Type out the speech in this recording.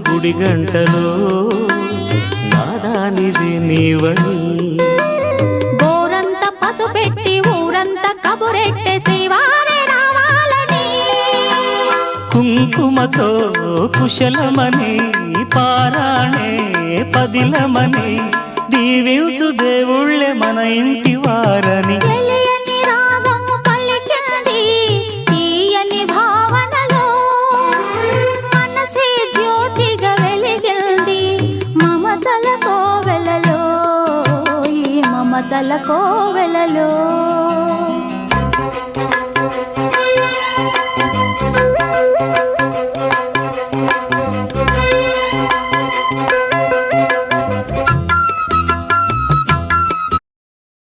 గుడి గంటలో నాదానిది నీవని గోరంత పసుపెట్టి ఊరంత కబురెట్టే శ్రీవారే రావాలని కుంకుమతో కుశలమని పారాణే పదిలమని దీవించు దేవుళ్ళే మన ఇంటి వారని తెలియని రాగము పలికింది తీయని భావనలో మనసే జ్యోతిగా వెలిగింది మమతల కోవెలలో ఈ మమతల కోవెలలో